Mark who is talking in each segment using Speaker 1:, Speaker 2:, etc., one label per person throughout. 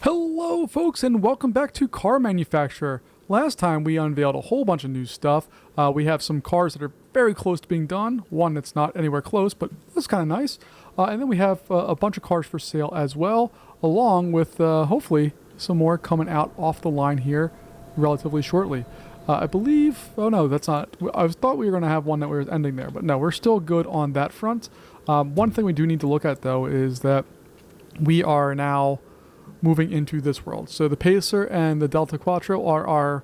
Speaker 1: Hello, folks, and welcome back to Car Manufacturer. Last time we unveiled a whole bunch of new stuff. We have some cars that are very close to being done. One that's not anywhere close, but that's kind of nice. And then we have a bunch of cars for sale as well, along with hopefully some more coming out off the line here relatively shortly. I believe, oh no, that's not, I thought we were going to have one that was ending there, but no, we're still good on that front. One thing we do need to look at though is that we are now moving into this world. So the Pacer and the Delta Quattro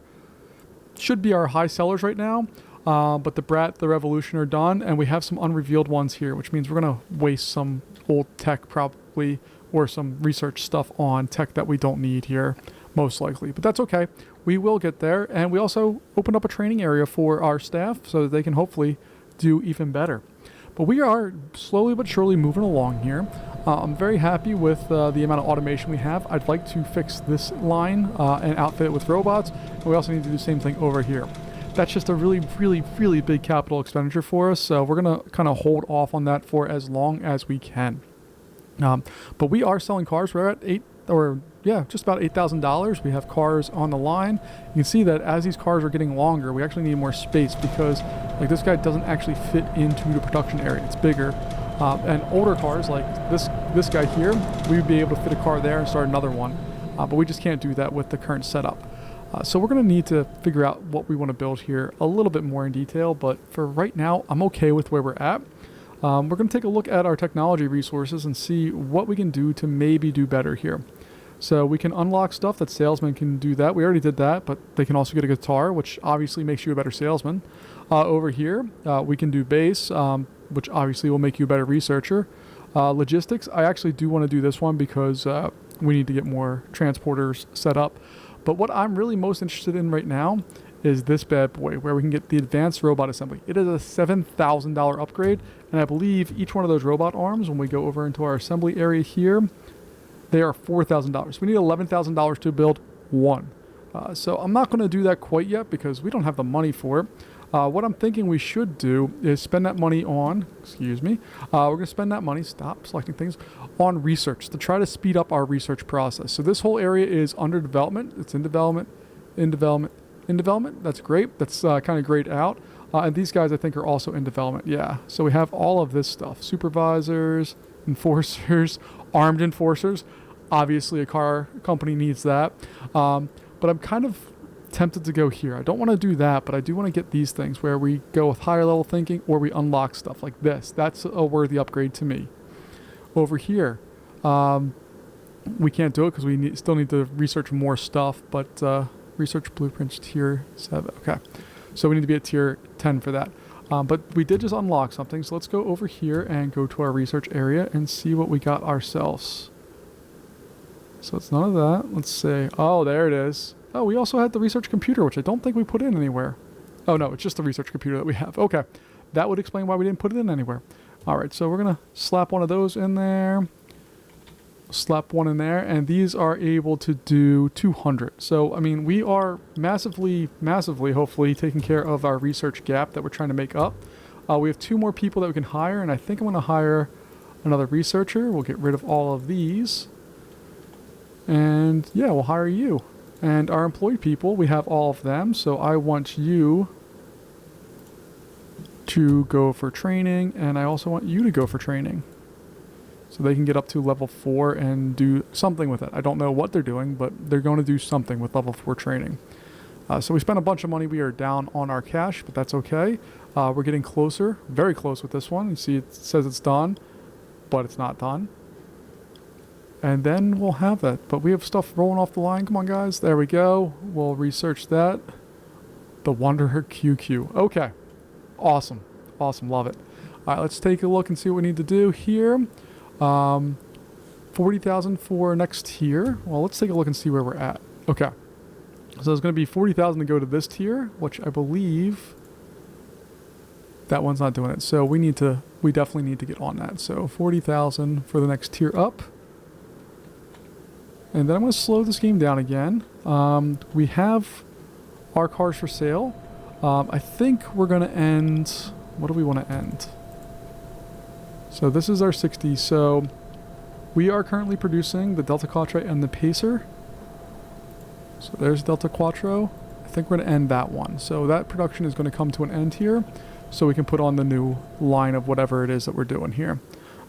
Speaker 1: should be our high sellers right now, but the Brat, the Revolution are done, and we have some unrevealed ones here, which means we're going to waste some old tech probably, or some research stuff on tech that we don't need here, most likely. But that's okay. We will get there, and we also opened up a training area for our staff so that they can hopefully do even better. But we are slowly but surely moving along here. I'm very happy with the amount of automation we have. I'd like to fix this line and outfit it with robots. And we also need to do the same thing over here. That's just a really big capital expenditure for us. So we're going to kind of hold off on that for as long as we can. But we are selling cars. We're at just about $8,000. We have cars on the line. You can see that as these cars are getting longer, we actually need more space because like this guy doesn't actually fit into the production area. It's bigger. And older cars like this guy here, we would be able to fit a car there and start another one. But we just can't do that with the current setup. So we're going to need to figure out what we want to build here a little bit more in detail. But for right now, I'm okay with where we're at. We're going to take a look at our technology resources and see what we can do to maybe do better here. So we can unlock stuff that salesmen can do that. We already did that, but they can also get a guitar, which obviously makes you a better salesman. Over here, we can do base, which obviously will make you a better researcher. Logistics, I actually do want to do this one because we need to get more transporters set up. But what I'm really most interested in right now is this bad boy, where we can get the advanced robot assembly. It is a $7,000 upgrade, and I believe each one of those robot arms, when we go over into our assembly area here, they are $4,000. We need $11,000 to build one. So I'm not going to do that quite yet because we don't have the money for it. What I'm thinking we should do is spend that money on, we're going to spend that money, stop selecting things, on research to try to speed up our research process. So this whole area is under development. It's in development. That's great. That's kind of grayed out. And these guys I think are also in development. Yeah. So we have all of this stuff. Supervisors, enforcers, armed enforcers. Obviously a car company needs that. But I'm kind of tempted to go here. I don't want to do that, but I do want to get these things where we go with higher level thinking or we unlock stuff like this. That's a worthy upgrade to me. Over here, we can't do it because we still need to research more stuff, but research blueprints tier 7. Okay, so we need to be at tier 10 for that. But we did just unlock something, so let's go over here and go to our research area and see what we got ourselves. So it's none of that. Let's say, oh, there it is. Oh, we also had the research computer, which I don't think we put in anywhere. Oh, no, it's just the research computer that we have. Okay, that would explain why we didn't put it in anywhere. All right, so we're going to slap one of those in there. Slap one in there, and these are able to do 200. So, I mean, we are massively, hopefully, taking care of our research gap that we're trying to make up. We have 2 more people that we can hire, and I think I'm going to hire another researcher. We'll get rid of all of these. And, yeah, we'll hire you. And our employed people, we have all of them, so I want you to go for training, and I also want you to go for training. So they can get up to level 4 and do something with it. I don't know what they're doing, but they're going to do something with level 4 training. So we spent a bunch of money. We are down on our cash, but that's okay. We're getting closer, very close with this one. You see it says it's done, but it's not done. And then we'll have that. But we have stuff rolling off the line. Come on, guys. There we go. We'll research that. The Wanderer QQ. Okay. Awesome. Love it. All right, let's take a look and see what we need to do here. 40,000 for next tier. Well, let's take a look and see where we're at. Okay. So it's going to be 40,000 to go to this tier, which I believe that one's not doing it. So we definitely need to get on that. So 40,000 for the next tier up. And then I'm going to slow this game down again. We have our cars for sale. I think we're going to end... What do we want to end? So this is our 60. So we are currently producing the Delta Quattro and the Pacer. So there's Delta Quattro. I think we're going to end that one. So that production is going to come to an end here, so we can put on the new line of whatever it is that we're doing here.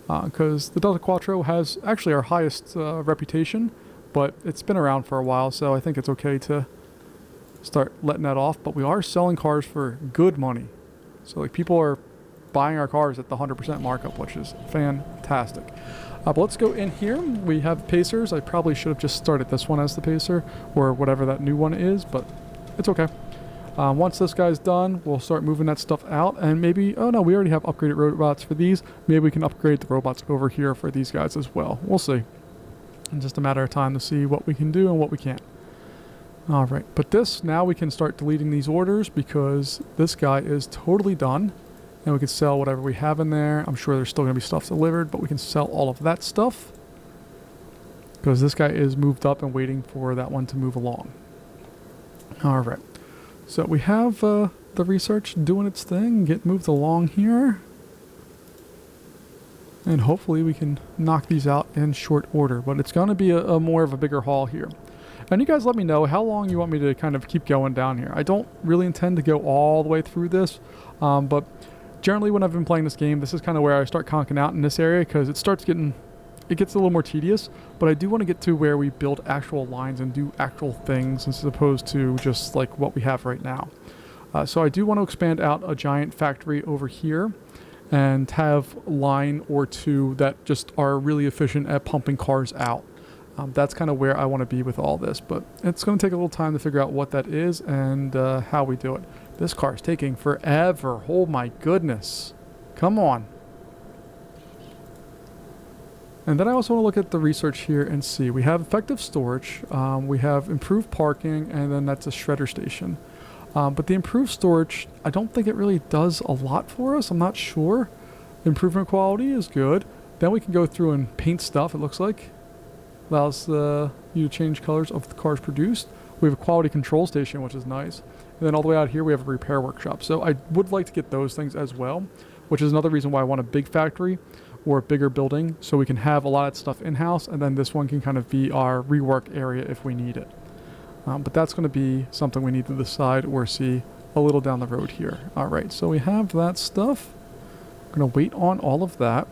Speaker 1: Because the Delta Quattro has actually our highest reputation, but it's been around for a while, so I think it's okay to start letting that off. But we are selling cars for good money. So like people are buying our cars at the 100% markup, which is fantastic. But let's go in here. We have Pacers. I probably should have just started this one as the Pacer, or whatever that new one is, but it's okay. Once this guy's done, we'll start moving that stuff out, and maybe, oh no, we already have upgraded robots for these. Maybe we can upgrade the robots over here for these guys as well. We'll see. It's just a matter of time to see what we can do and what we can't. Alright, but this, now we can start deleting these orders because this guy is totally done. And we can sell whatever we have in there. I'm sure there's still going to be stuff delivered, but we can sell all of that stuff. Because this guy is moved up and waiting for that one to move along. Alright. So we have the research doing its thing. Get moved along here. And hopefully we can knock these out in short order. But it's going to be a more of a bigger haul here. And you guys let me know how long you want me to kind of keep going down here. I don't really intend to go all the way through this. But generally when I've been playing this game, this is kind of where I start conking out in this area because it gets a little more tedious, but I do want to get to where we build actual lines and do actual things as opposed to just like what we have right now. So I do want to expand out a giant factory over here and have a line or two that just are really efficient at pumping cars out. That's kind of where I want to be with all this, but it's going to take a little time to figure out what that is and how we do it. This car is taking forever. Oh my goodness. Come on. And then I also want to look at the research here and see. We have effective storage. We have improved parking, and then that's a shredder station. But the improved storage, I don't think it really does a lot for us. I'm not sure. Improvement quality is good. Then we can go through and paint stuff, it looks like. Allows you to change colors of the cars produced. We have a quality control station, which is nice. And then all the way out here, we have a repair workshop. So I would like to get those things as well, which is another reason why I want a big factory or a bigger building so we can have a lot of stuff in-house, and then this one can kind of be our rework area if we need it. But that's going to be something we need to decide or see a little down the road here. All right, so we have that stuff. I'm going to wait on all of that.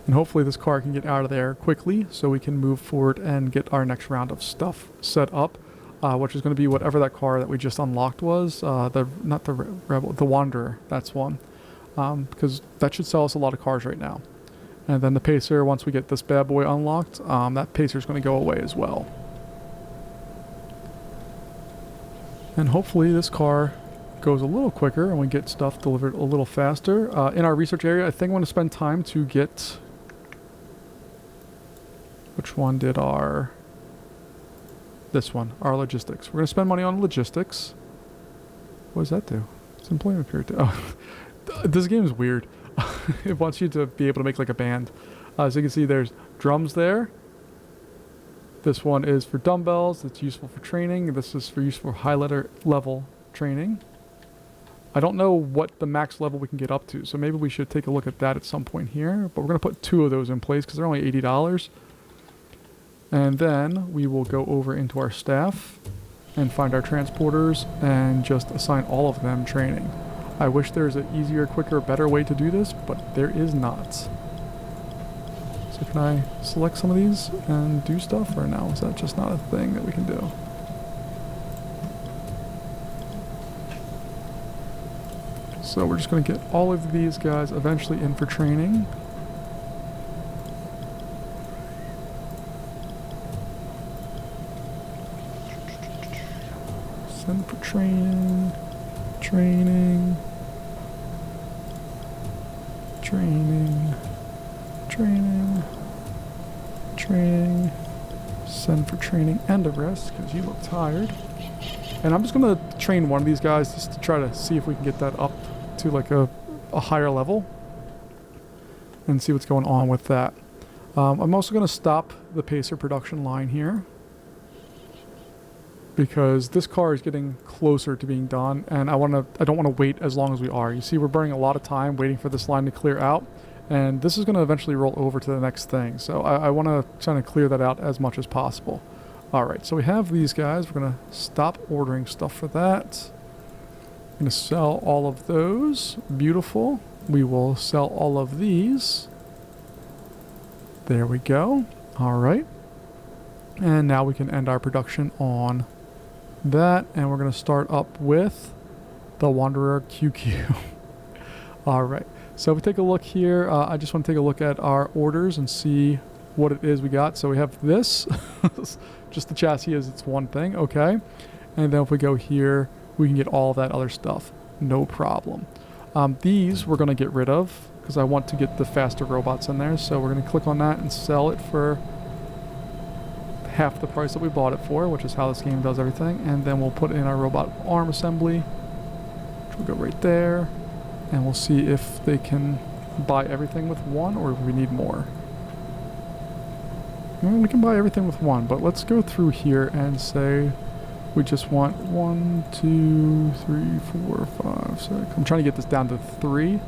Speaker 1: And hopefully this car can get out of there quickly so we can move forward and get our next round of stuff set up, which is going to be whatever that car that we just unlocked was. Not the Rebel, the Wanderer. That's one. Because that should sell us a lot of cars right now. And then the Pacer, once we get this bad boy unlocked, that Pacer is going to go away as well. And hopefully this car goes a little quicker and we get stuff delivered a little faster. In our research area, I think I want to spend time to get... Which one did our... This one, our logistics. We're going to spend money on logistics. What does that do? It's employment period. Oh, this game is weird. It wants you to be able to make like a band. As you can see, there's drums there. This one is for dumbbells. It's useful for training. This is for useful high level training. I don't know what the max level we can get up to, so maybe we should take a look at that at some point here. But we're going to put 2 of those in place because they're only $80. And then we will go over into our staff and find our transporters and just assign all of them training. I wish there was an easier, quicker, better way to do this, but there is not. So can I select some of these and do stuff, or no? Is that just not a thing that we can do? So we're just going to get all of these guys eventually in for training. Send for training, training, training, training, training, send for training and a rest because you look tired. And I'm just going to train one of these guys just to try to see if we can get that up to like a higher level and see what's going on with that. I'm also going to stop the Pacer production line here, because this car is getting closer to being done, and I don't want to wait as long as we are. You see, we're burning a lot of time waiting for this line to clear out, And this is going to eventually roll over to the next thing. So I want to try to clear that out as much as possible. All right, so we have these guys. We're going to stop ordering stuff for that. I'm going to sell all of those. Beautiful. We will sell all of these. There we go. All right. And now we can end our production on that. And we're going to start up with the Wanderer QQ. All right. So if we take a look here, I just want to take a look at our orders and see what it is we got. So we have this. Just the chassis is its one thing. Okay. And then if we go here, we can get all of that other stuff. No problem. These we're going to get rid of because I want to get the faster robots in there. So we're going to click on that and sell it for half the price that we bought it for, which is how this game does everything. And then we'll put in our robot arm assembly, which will go right there. And we'll see if they can buy everything with one or if we need more. We can buy everything with one, but let's go through here and say we just want 1, 2, 3, 4, 5, 6. I'm trying to get this down to 3.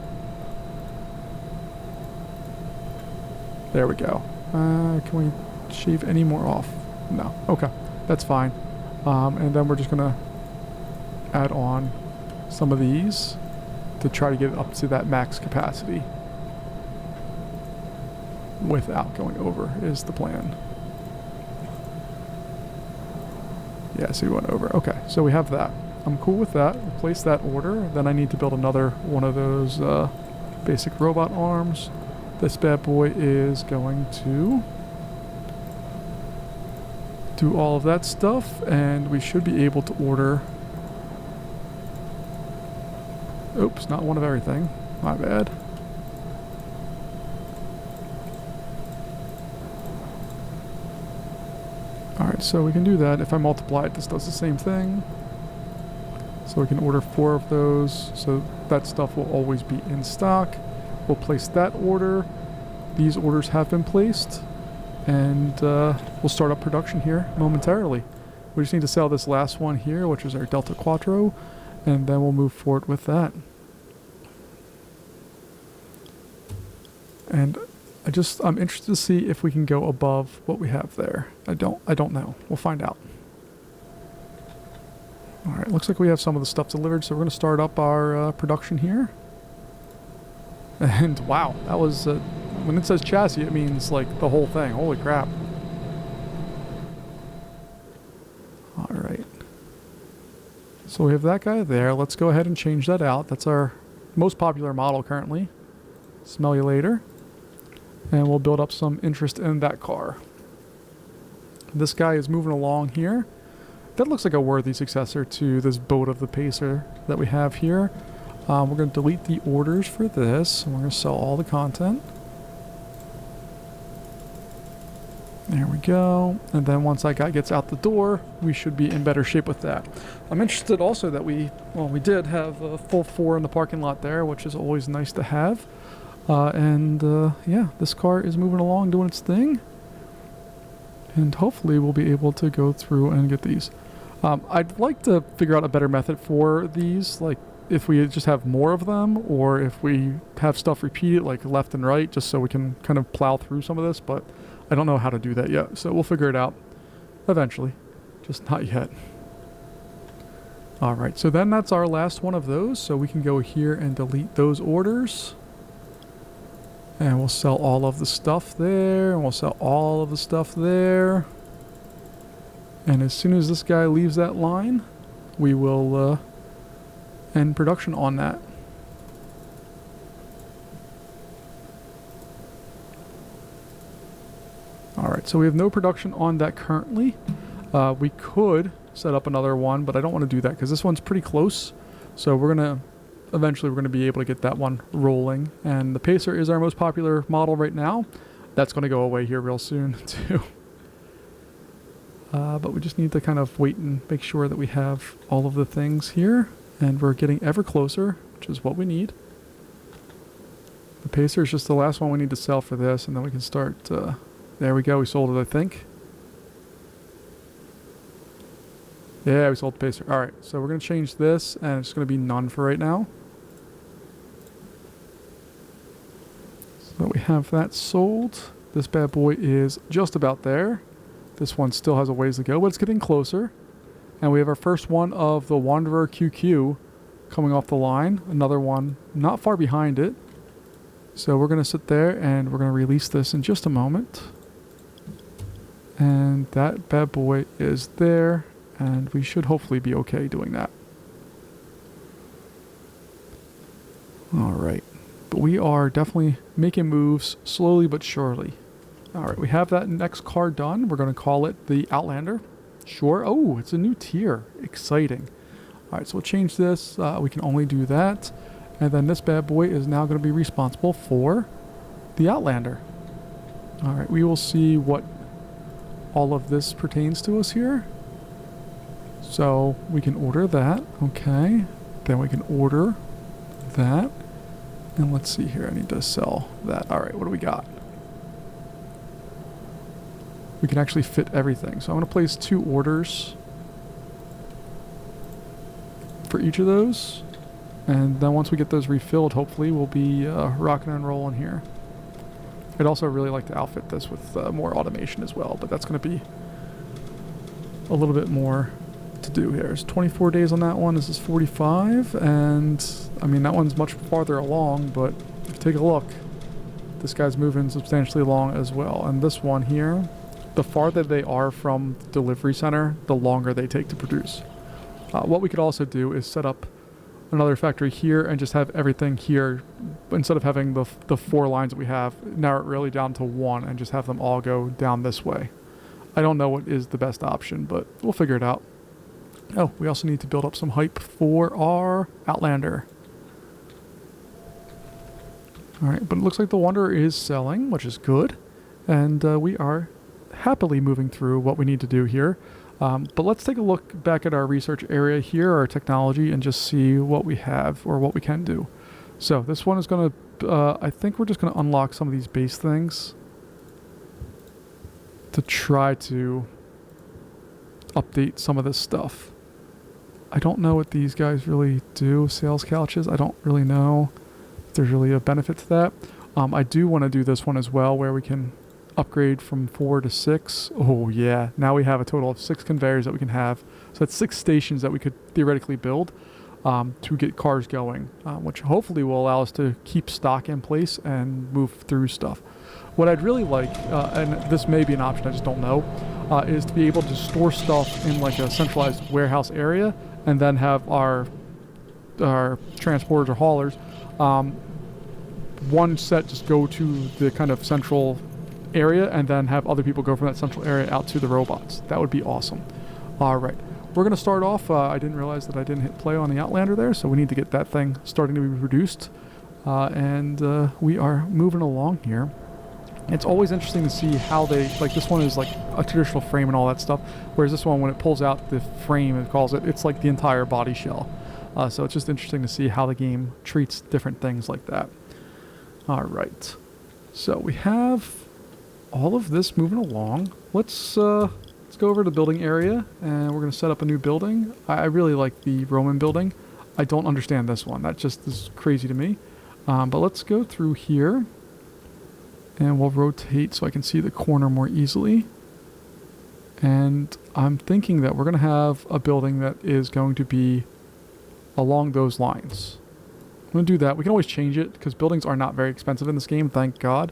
Speaker 1: There we go. Can we shave any more off? No. Okay. That's fine. And then we're just going to add on some of these to try to get it up to that max capacity without going over is the plan. Yeah, so we went over. Okay, so we have that. I'm cool with that. We'll place that order. Then I need to build another one of those basic robot arms. This bad boy is going to do all of that stuff, and we should be able to order... Oops, not one of everything. My bad. Alright, so we can do that. If I multiply it, this does the same thing. So we can order 4 of those, so that stuff will always be in stock. We'll place that order. These orders have been placed. And we'll start up production here momentarily. We just need to sell this last one here, which is our Delta Quattro, and then we'll move forward with that. And I'm interested to see if we can go above what we have there. I don't know. We'll find out. All right, looks like we have some of the stuff delivered, so we're going to start up our production here. And wow, that was when it says chassis, it means like the whole thing. Holy crap! All right. So we have that guy there. Let's go ahead and change that out. That's our most popular model currently. Smell you later. And we'll build up some interest in that car. This guy is moving along here. That looks like a worthy successor to this boat of the Pacer that we have here. We're going to delete the orders for this. And we're going to sell all the content. There we go. And then once that guy gets out the door, we should be in better shape with that. I'm interested also that we did have a full 4 in the parking lot there, which is always nice to have. Yeah, this car is moving along, doing its thing. And hopefully we'll be able to go through and get these. I'd like to figure out a better method for these, like if we just have more of them, or if we have stuff repeated, like left and right, just so we can kind of plow through some of this, but I don't know how to do that yet, so we'll figure it out eventually, just not yet. Alright, so then that's our last one of those, so we can go here and delete those orders. And we'll sell all of the stuff there, and we'll sell all of the stuff there. And as soon as this guy leaves that line, we will end production on that. Alright, so we have no production on that currently. We could set up another one, but I don't want to do that because this one's pretty close. So eventually we're going to be able to get that one rolling. And the Pacer is our most popular model right now. That's going to go away here real soon too. But we just need to kind of wait and make sure that we have all of the things here. And we're getting ever closer, which is what we need. The Pacer is just the last one we need to sell for this, and then we can start... there we go, we sold it, I think. Yeah, we sold the Pacer. Alright, so we're going to change this, and it's going to be none for right now. So we have that sold. This bad boy is just about there. This one still has a ways to go, but it's getting closer. And we have our first one of the Wanderer QQ coming off the line. Another one not far behind it. So we're going to sit there and we're going to release this in just a moment. And that bad boy is there. And we should hopefully be okay doing that. Alright. But we are definitely making moves slowly but surely. Alright, we have that next car done. We're going to call it the Outlander. Sure. Oh, it's a new tier. Exciting. Alright, so we'll change this. We can only do that. And then this bad boy is now going to be responsible for the Outlander. Alright, we will see what all of this pertains to us here. So we can order that. Okay. Then we can order that. And let's see here. I need to sell that. Alright, what do we got? We can actually fit everything. So I'm going to place 2 orders for each of those. And then once we get those refilled, hopefully we'll be rocking and rolling here. I'd also really like to outfit this with more automation as well, but that's going to be a little bit more to do here. It's 24 days on that one. This is 45, and I mean that one's much farther along, but if you take a look, this guy's moving substantially along as well. And this one here, the farther they are from the delivery center, the longer they take to produce. What we could also do is set up another factory here and just have everything here, instead of having the 4 lines that we have, narrow it really down to 1 and just have them all go down this way. I don't know what is the best option, but we'll figure it out. Oh, we also need to build up some hype for our Outlander. Alright, but it looks like the Wanderer is selling, which is good. And we are happily moving through what we need to do here. But let's take a look back at our research area here, our technology, and just see what we have or what we can do. So this one is going to, I think we're just going to unlock some of these base things to try to update some of this stuff. I don't know what these guys really do, sales couches. I don't really know if there's really a benefit to that. I do want to do this one as well, where we can upgrade from 4 to 6. Oh yeah, now we have a total of 6 conveyors that we can have. So that's 6 stations that we could theoretically build to get cars going, which hopefully will allow us to keep stock in place and move through stuff. What I'd really like, and this may be an option, I just don't know, is to be able to store stuff in like a centralized warehouse area, and then have our transporters or haulers, one set just go to the kind of central area, and then have other people go from that central area out to the robots. That would be awesome. All right, we're going to start off. I didn't realize that I didn't hit play on the Outlander there, so we need to get that thing starting to be produced. And we are moving along here. It's always interesting to see how they, like this one is like a traditional frame and all that stuff, whereas this one, when it pulls out the frame, it calls it, it's like the entire body shell. So it's just interesting to see how the game treats different things like that. All right, so we have all of this moving along. Let's go over to the building area, and we're going to set up a new building. I really like the Roman building. I don't understand this one. That just is crazy to me. But let's go through here, and we'll rotate so I can see the corner more easily. And I'm thinking that we're going to have a building that is going to be along those lines. I'm going to do that. We can always change it, because buildings are not very expensive in this game, thank God.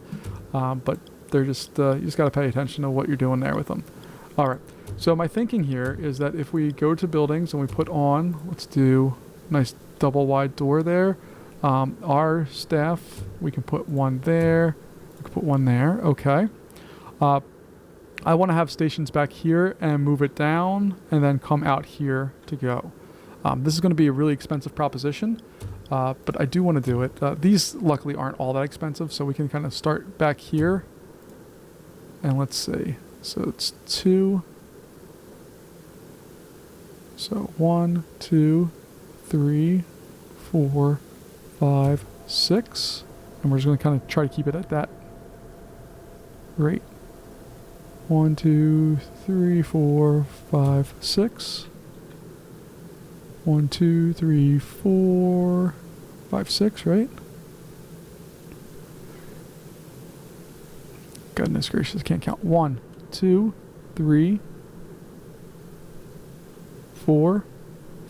Speaker 1: But they're just, you just got to pay attention to what you're doing there with them. All right. So my thinking here is that if we go to buildings and we put on, let's do a nice double wide door there. Our staff, we can put one there. We can put one there. Okay. I want to have stations back here and move it down and then come out here to go. This is going to be a really expensive proposition, but I do want to do it. These luckily aren't all that expensive, so we can kind of start back here. And let's see. So it's 2. So 1, 2, 3, 4, 5, 6. And we're just going to kind of try to keep it at that rate. 1, 2, 3, 4, 5, 6. 1, 2, 3, 4, 5, 6, right? Goodness gracious, can't count. 1, 2, 3, 4,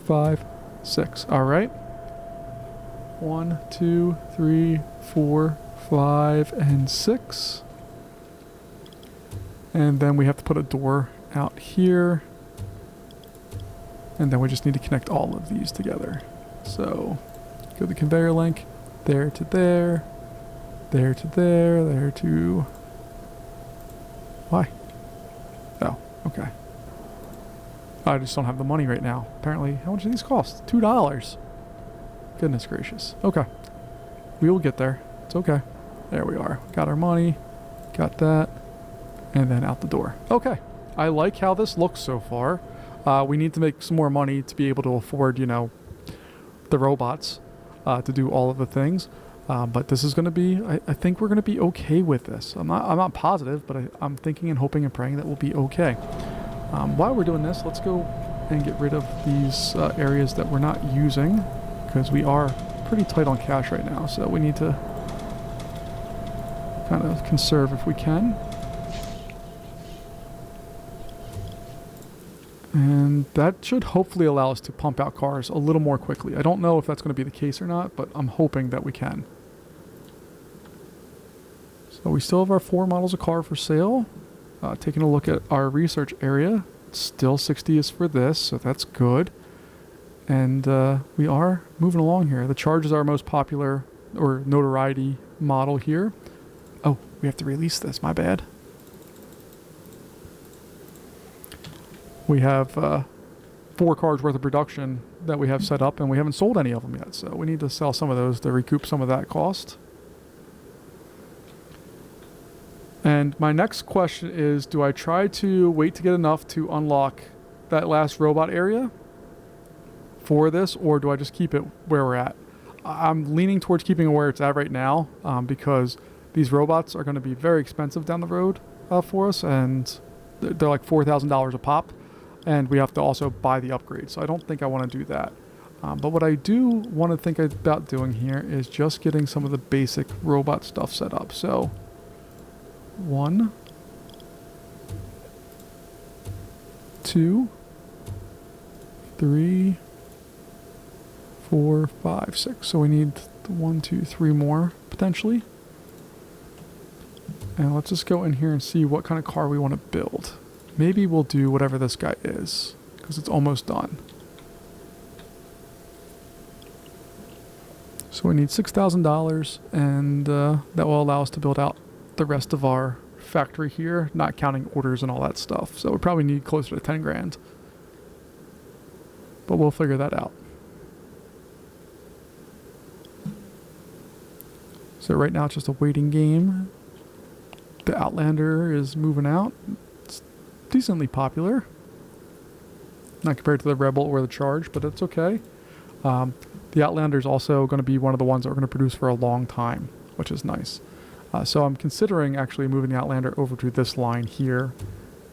Speaker 1: 5, 6. All right. 1, 2, 3, 4, 5, and 6. And then we have to put a door out here. And then we just need to connect all of these together. So, go the conveyor link, there to there, there to there, there to... Why? Oh, okay. I just don't have the money right now. Apparently, how much do these cost? $2. Goodness gracious. Okay. We will get there. It's okay. There we are. Got our money. Got that. And then out the door. Okay. I like how this looks so far. We need to make some more money to be able to afford, you know, the robots to do all of the things. But this is going to be, I think we're going to be okay with this. I'm not positive, but I'm thinking and hoping and praying that we'll be okay. While we're doing this, let's go and get rid of these areas that we're not using, because we are pretty tight on cash right now. So we need to kind of conserve if we can. And that should hopefully allow us to pump out cars a little more quickly. I don't know if that's going to be the case or not, but I'm hoping that we can. So we still have our 4 models of car for sale. Taking a look at our research area, still 60 is for this, so that's good. And we are moving along here. The Charge is our most popular or notoriety model here. Oh, we have to release this, my bad. We have 4 cars worth of production that we have set up, and we haven't sold any of them yet. So we need to sell some of those to recoup some of that cost. And my next question is, do I try to wait to get enough to unlock that last robot area for this, or do I just keep it where we're at? I'm leaning towards keeping it where it's at right now, because these robots are going to be very expensive down the road for us, and they're like $4,000 a pop. And we have to also buy the upgrade. So I don't think I want to do that. But what I do want to think about doing here is just getting some of the basic robot stuff set up. So 1, 2, 3, 4, 5, 6. So we need 1, 2, 3 more potentially. And let's just go in here and see what kind of car we want to build. Maybe we'll do whatever this guy is, because it's almost done. So we need $6,000, and that will allow us to build out the rest of our factory here, not counting orders and all that stuff. So we probably need closer to 10 grand. But we'll figure that out. So right now it's just a waiting game. The Outlander is moving out. Decently popular, not compared to the Rebel or the Charge, but it's okay. The Outlander is also going to be one of the ones that we're going to produce for a long time, which is nice. So I'm considering actually moving the Outlander over to this line here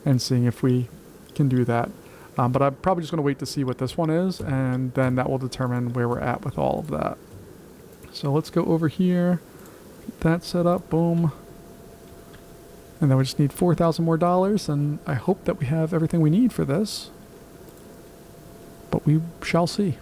Speaker 1: and seeing if we can do that. But I'm probably just going to wait to see what this one is, and then that will determine where we're at with all of that. So let's go over here, get that set up, boom. And then we just need $4,000 more, and I hope that we have everything we need for this. But we shall see.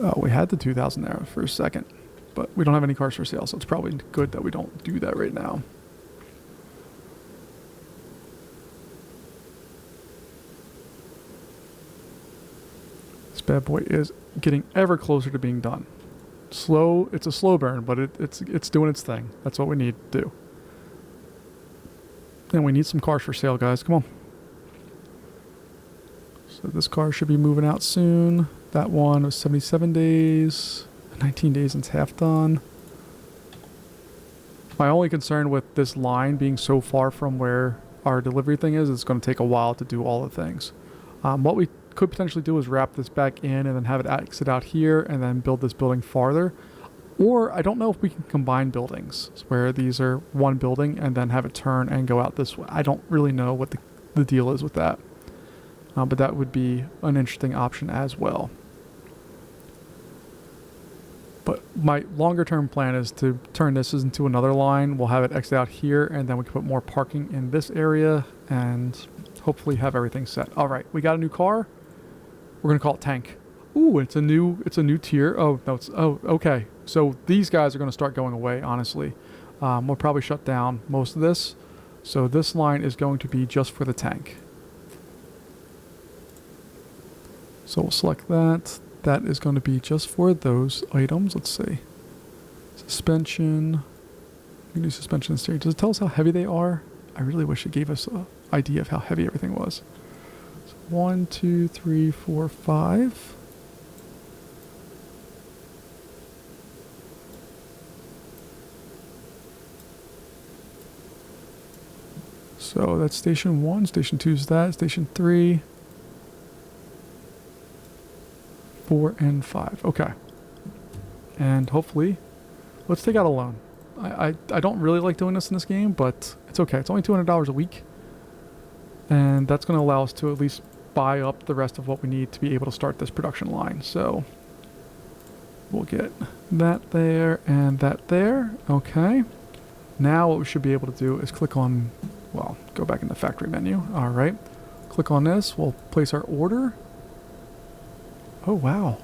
Speaker 1: Oh, we had the 2,000 there for a second, but we don't have any cars for sale, so it's probably good that we don't do that right now. This bad boy is getting ever closer to being done. Slow, it's a slow burn, but it's doing its thing. That's what we need to do. And we need some cars for sale, guys. Come on. So this car should be moving out soon. That one was 77 days, 19 days and it's half done. My only concern with this line being so far from where our delivery thing is, it's going to take a while to do all the things. What we could potentially do is wrap this back in and then have it exit out here and then build this building farther. Or I don't know if we can combine buildings where these are one building and then have it turn and go out this way. I don't really know what the deal is with that. But that would be an interesting option as well. But my longer term plan is to turn this into another line. We'll have it exit out here, and then we can put more parking in this area and hopefully have everything set. All right, we got a new car. We're gonna call it Tank. Ooh, it's a new tier. Oh no, okay. So these guys are gonna start going away. Honestly, we'll probably shut down most of this. So this line is going to be just for the Tank. So we'll select that. That is going to be just for those items. Let's see. Suspension. We can do suspension and steering. Does it tell us how heavy they are? I really wish it gave us an idea of how heavy everything was. So 1, 2, 3, 4, 5. So that's station 1. Station 2 is that. Station 3. 4 and 5. Okay. And hopefully, let's take out a loan. I don't really like doing this in this game, but it's okay. It's only $200 a week. And that's going to allow us to at least buy up the rest of what we need to be able to start this production line. So we'll get that there and that there. Okay. Now what we should be able to do is click on, well, go back in the factory menu. All right. Click on this. We'll place our order. Oh, wow.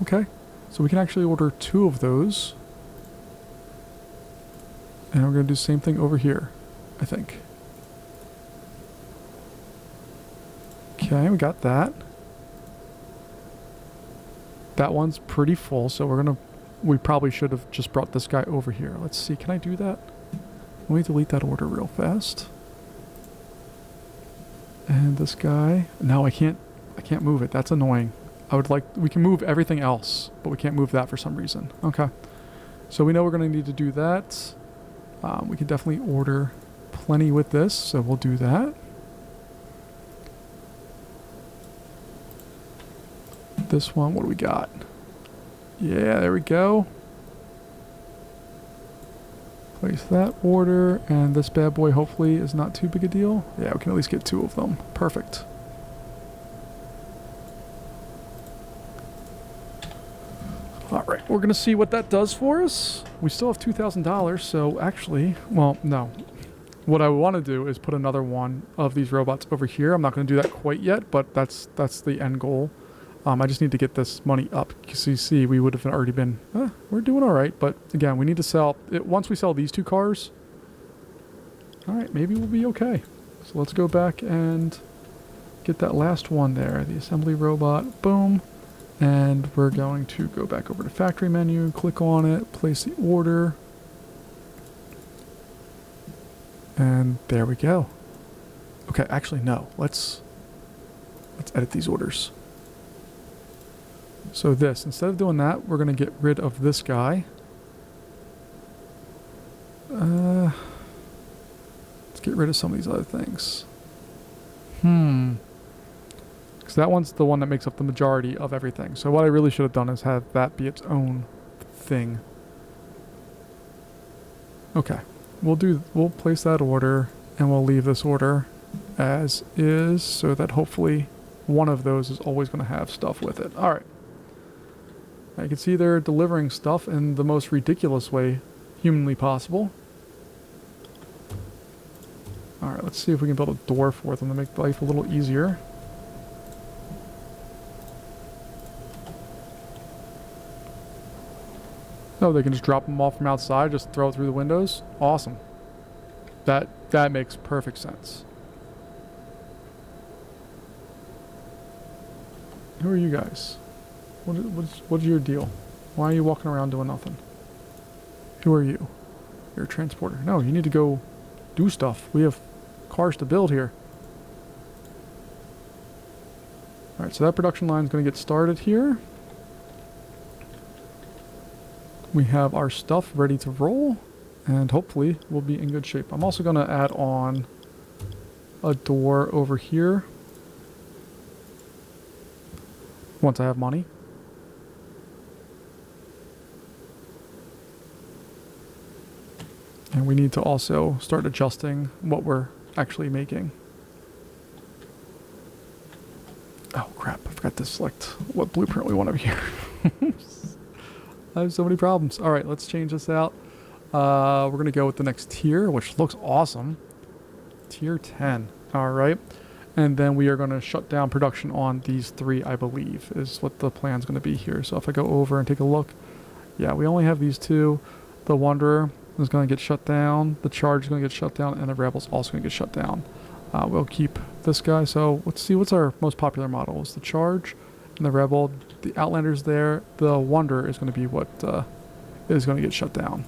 Speaker 1: Okay. So we can actually order 2 of those. And we're going to do the same thing over here, I think. Okay, we got that. That one's pretty full, so we probably should have just brought this guy over here. Let's see, can I do that? Let me delete that order real fast. And this guy, no, I can't move it. That's annoying. We can move everything else, but we can't move that for some reason. Okay. So we know we're going to need to do that. We can definitely order plenty with this, so we'll do that. This one, what do we got? Yeah, there we go. Place that order, and this bad boy hopefully is not too big a deal. Yeah, we can at least get 2 of them. Perfect. Alright, we're going to see what that does for us. We still have $2,000, so actually, well, no. What I want to do is put another one of these robots over here. I'm not going to do that quite yet, but that's the end goal. I just need to get this money up. Because you see, we would have already been, we're doing alright, but again, we need to sell, once we sell these 2 cars, alright, maybe we'll be okay. So let's go back and get that last one there, the assembly robot, boom. And we're going to go back over to factory menu, click on it, place the order. And there we go. Okay, actually no. Let's edit these orders. So this, instead of doing that, we're going to get rid of this guy. Let's get rid of some of these other things. Because that one's the one that makes up the majority of everything. So what I really should have done is have that be its own thing. Okay. We'll place that order, and we'll leave this order as is, so that hopefully one of those is always going to have stuff with it. Alright. Now you can see they're delivering stuff in the most ridiculous way humanly possible. Alright, let's see if we can build a door for them to make life a little easier. No, they can just drop them off from outside, just throw it through the windows. Awesome. That makes perfect sense. Who are you guys? What's your deal? Why are you walking around doing nothing? Who are you? You're a transporter. No, you need to go do stuff. We have cars to build here. Alright, so that production line is going to get started here. We have our stuff ready to roll, and hopefully we'll be in good shape. I'm also going to add on a door over here once I have money. And we need to also start adjusting what we're actually making. Oh crap, I forgot to select what blueprint we want over here. I have so many problems. All right, let's change this out. We're going to go with the next tier, which looks awesome. Tier 10. All right. And then we are going to shut down production on these 3, I believe, is what the plan's going to be here. So if I go over and take a look, yeah, we only have these 2. The Wanderer is going to get shut down. The Charge is going to get shut down. And the Rebel's also going to get shut down. We'll keep this guy. So let's see what's our most popular model. It's the Charge and the Rebel. The Outlander's there. The Wanderer is going to be what is going to get shut down.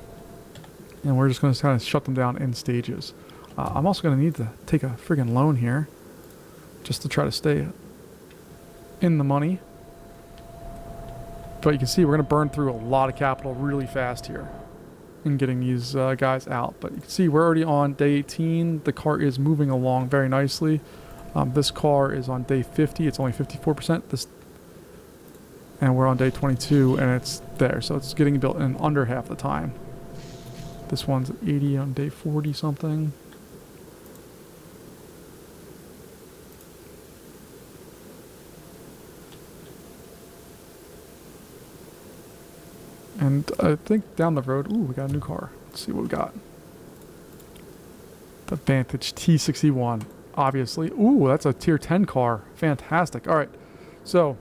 Speaker 1: And we're just going to kind of shut them down in stages. I'm also going to need to take a friggin' loan here just to try to stay in the money. But you can see we're going to burn through a lot of capital really fast here in getting these guys out. But you can see we're already on day 18. The car is moving along very nicely. This car is on day 50. It's only 54%. And we're on day 22 and it's there. So it's getting built in under half the time. This one's at 80 on day 40 something. And I think down the road, ooh, we got a new car. Let's see what we got. The Vantage T61, obviously. Ooh, that's a tier 10 car. Fantastic. All right, so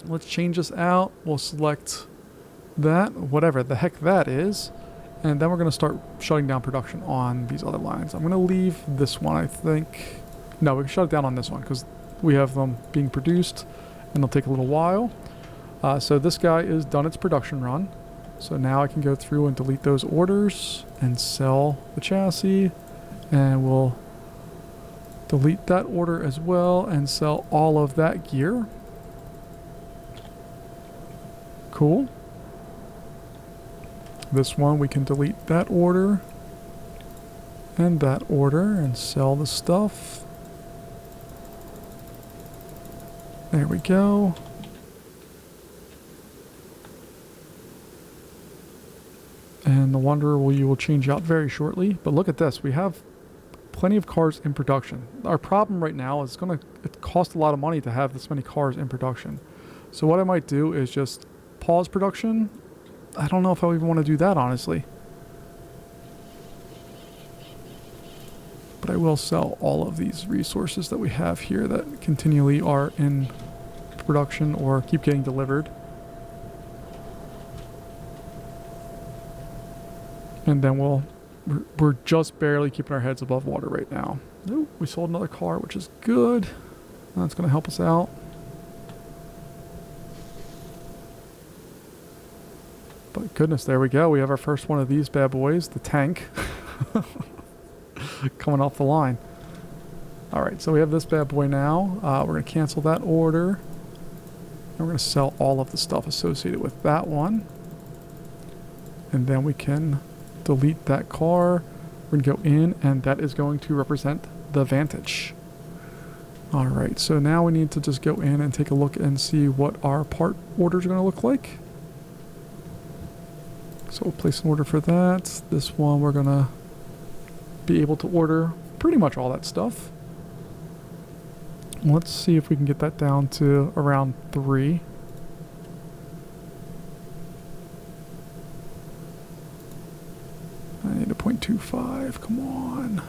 Speaker 1: let's change this out. We'll select that, whatever the heck that is. And then we're going to start shutting down production on these other lines. I'm going to leave this one, I think. No, we can shut it down on this one because we have them being produced and they'll take a little while. So this guy is done its production run. So now I can go through and delete those orders and sell the chassis. And we'll delete that order as well and sell all of that gear. Cool. This one we can delete that order and that order and sell the stuff. There we go. And the Wanderer you will change out very shortly. But look at this. We have plenty of cars in production. Our problem right now is it costs a lot of money to have this many cars in production. So what I might do is just pause production. I don't know if I even want to do that, honestly. But I will sell all of these resources that we have here that continually are in production or keep getting delivered. And then we're just barely keeping our heads above water right now. Ooh, we sold another car, which is good. That's going to help us out. But goodness, there we go. We have our first one of these bad boys, the tank, coming off the line. All right, so we have this bad boy now. We're going to cancel that order. And we're going to sell all of the stuff associated with that one. And then we can delete that car. We're going to go in, and that is going to represent the Vantage. All right, so now we need to just go in and take a look and see what our part orders are going to look like. So we'll place an order for that. This one we're going to be able to order pretty much all that stuff. Let's see if we can get that down to around 3. I need a 0.25. Come on.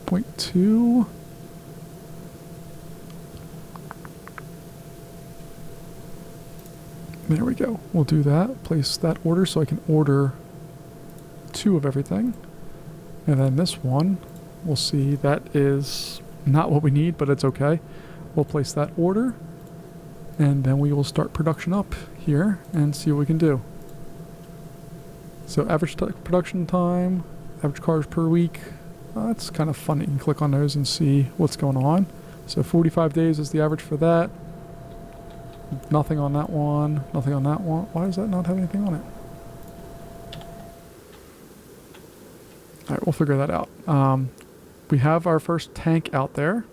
Speaker 1: 0.2. There we go. We'll do that. Place that order so I can order 2 of everything. And then this one, we'll see that is not what we need, but it's okay. We'll place that order. And then we will start production up here and see what we can do. So average production time, average cars per week. That's kind of fun. You can click on those and see what's going on. So 45 days is the average for that. Nothing on that one. Nothing on that one. Why does that not have anything on it? Alright, we'll figure that out. We have our first tank out there.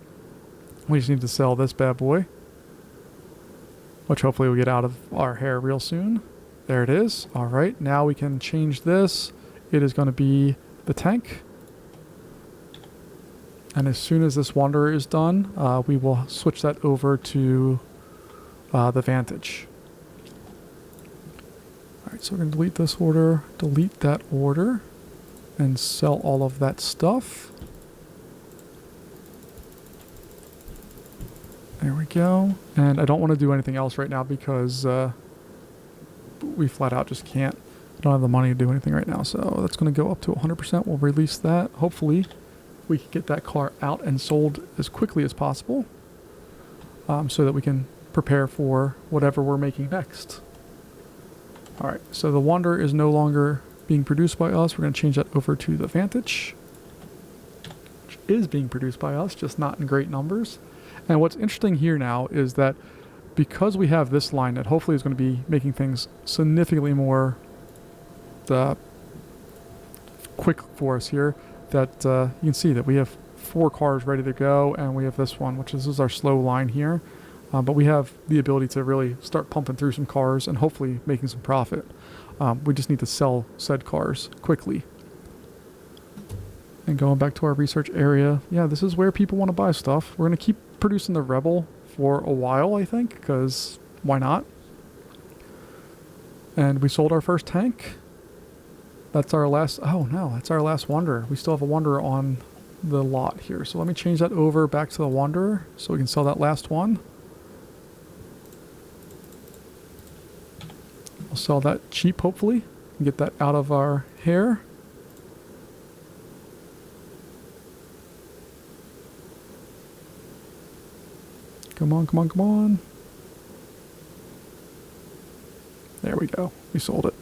Speaker 1: We just need to sell this bad boy, which hopefully we'll get out of our hair real soon. There it is. Alright, now we can change this. It is going to be the tank. And as soon as this Wanderer is done, we will switch that over to the Vantage. Alright, so we're going to delete this order, delete that order, and sell all of that stuff. There we go. And I don't want to do anything else right now because we flat out just can't. I don't have the money to do anything right now, so that's going to go up to 100%. We'll release that. Hopefully, we can get that car out and sold as quickly as possible so that we can prepare for whatever we're making next. Alright, so the Wanderer is no longer being produced by us. We're going to change that over to the Vantage, which is being produced by us, just not in great numbers. And what's interesting here now is that because we have this line that hopefully is going to be making things significantly more quick for us here, that you can see that we have 4 cars ready to go, and we have this one, which is our slow line here. But we have the ability to really start pumping through some cars and hopefully making some profit. We just need to sell said cars quickly. And going back to our research area, yeah, this is where people want to buy stuff. We're going to keep producing the Rebel for a while, I think, because why not? And we sold our first tank. That's our last, oh no, that's our last Wanderer. We still have a Wanderer on the lot here. So let me change that over back to the Wanderer so we can sell that last one. We'll sell that cheap, hopefully, and get that out of our hair. Come on, come on, come on. There we go. We sold it.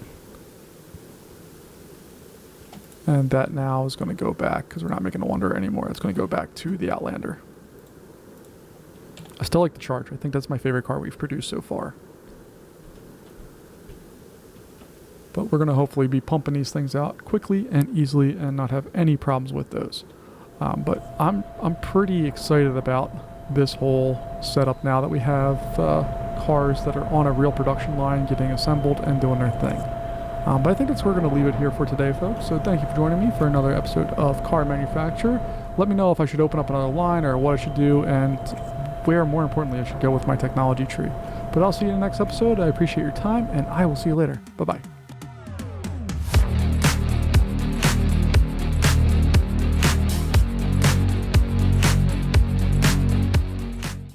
Speaker 1: And that now is going to go back, because we're not making a Wanderer anymore. It's going to go back to the Outlander. I still like the Charger. I think that's my favorite car we've produced so far. But we're going to hopefully be pumping these things out quickly and easily and not have any problems with those. But I'm pretty excited about this whole setup now that we have cars that are on a real production line getting assembled and doing their thing. But I think that's where we're going to leave it here for today, folks. So thank you for joining me for another episode of Car Manufacturer. Let me know if I should open up another line or what I should do and where, more importantly, I should go with my technology tree. But I'll see you in the next episode. I appreciate your time, and I will see you later. Bye-bye.